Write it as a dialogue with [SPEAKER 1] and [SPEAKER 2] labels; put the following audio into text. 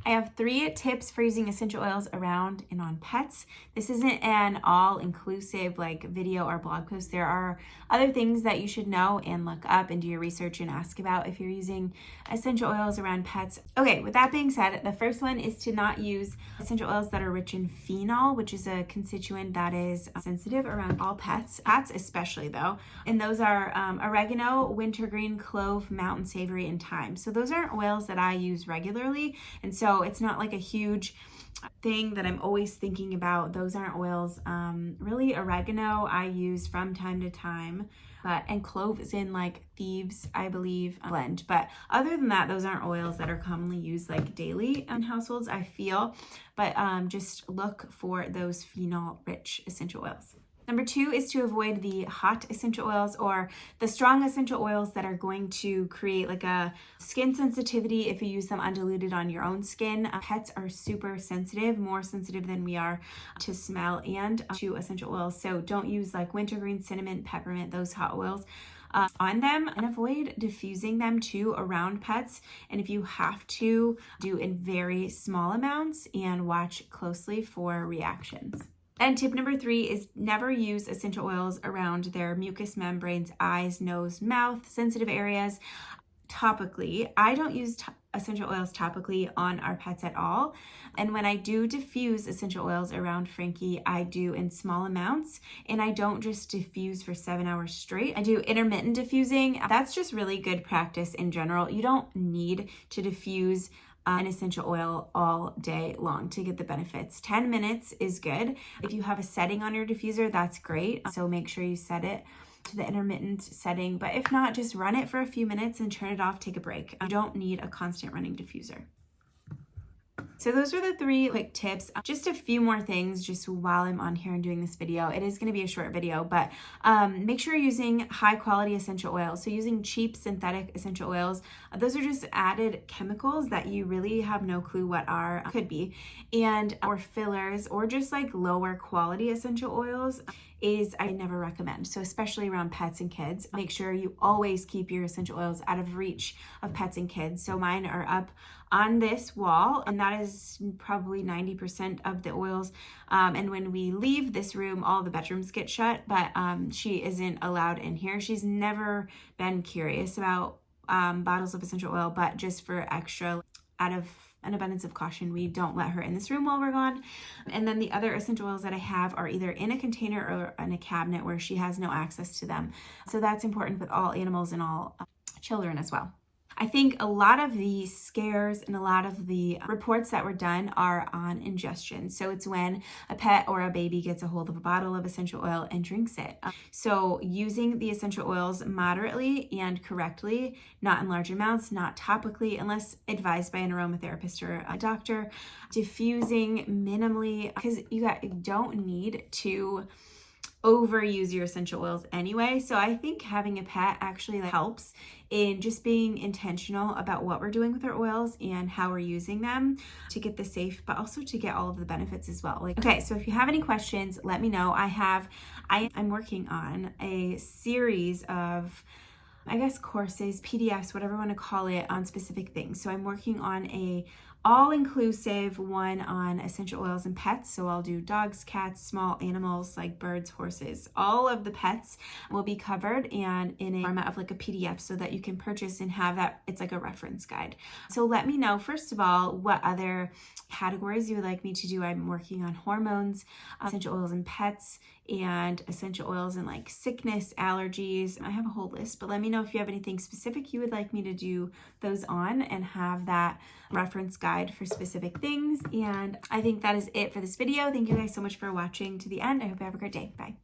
[SPEAKER 1] I have 3 tips for using essential oils around and on pets. This isn't an all-inclusive like video or blog post. There are other things that you should know and look up and do your research and ask about if you're using essential oils around pets. Okay, with that being said, the first one is to not use essential oils that are rich in phenol, which is a constituent that is sensitive around all pets especially though. And those are oregano, wintergreen, clove, mountain savory, and thyme. So those aren't oils that I use regularly. And so it's not like a huge thing that I'm always thinking about. Those aren't oils. Really, oregano I use from time to time, and clove is in like thieves, I believe, blend. But other than that, those aren't oils that are commonly used like daily in households, I feel. But just look for those phenol-rich essential oils. Number 2 is to avoid the hot essential oils or the strong essential oils that are going to create like a skin sensitivity if you use them undiluted on your own skin. Pets are super sensitive, more sensitive than we are to smell and to essential oils. So don't use like wintergreen, cinnamon, peppermint, those hot oils on them, and avoid diffusing them too around pets. And if you have to, do in very small amounts and watch closely for reactions. And tip number 3 is never use essential oils around their mucous membranes, eyes, nose, mouth, sensitive areas topically. I don't use essential oils topically on our pets at all. And when I do diffuse essential oils around Frankie, I do in small amounts, and I don't just diffuse for 7 hours straight. I do intermittent diffusing. That's just really good practice in general. You don't need to diffuse an essential oil all day long to get the benefits. 10 minutes is good. If you have a setting on your diffuser, that's great. So make sure you set it to the intermittent setting. But if not, just run it for a few minutes and turn it off, take a break. You don't need a constant running diffuser. So those were the 3 quick tips. Just a few more things just while I'm on here and doing this video. It is going to be a short video, but make sure you're using high quality essential oils. So using cheap synthetic essential oils, those are just added chemicals that you really have no clue what could be, or fillers, or just like lower quality essential oils I never recommend. So especially around pets and kids, make sure you always keep your essential oils out of reach of pets and kids. So mine are up on this wall, and that is probably 90% of the oils. And when we leave this room, all the bedrooms get shut, but she isn't allowed in here. She's never been curious about bottles of essential oil, but just for extra, out of an abundance of caution, we don't let her in this room while we're gone. And then the other essential oils that I have are either in a container or in a cabinet where she has no access to them. So that's important with all animals and all children as well. I think a lot of the scares and a lot of the reports that were done are on ingestion. So it's when a pet or a baby gets a hold of a bottle of essential oil and drinks it. So using the essential oils moderately and correctly, not in large amounts, not topically, unless advised by an aromatherapist or a doctor. Diffusing minimally, because you don't need to overuse your essential oils anyway. So I think having a pet actually helps in just being intentional about what we're doing with our oils and how we're using them to get the safe, but also to get all of the benefits as well. Okay, so if you have any questions, let me know. I'm working on a series of, I guess, courses, PDFs, whatever you want to call it, on specific things. So I'm working on a all-inclusive one on essential oils and pets. So I'll do dogs, cats, small animals like birds, horses. All of the pets will be covered and in a format of like a PDF so that you can purchase and have that. It's like a reference guide. So let me know, first of all, what other categories you would like me to do. I'm working on hormones, essential oils and pets, and essential oils and like sickness, allergies. I have a whole list, but let me know if you have anything specific you would like me to do those on and have that reference guide for specific things. And I think that is it for this video. Thank you guys so much for watching to the end. I hope you have a great day. Bye.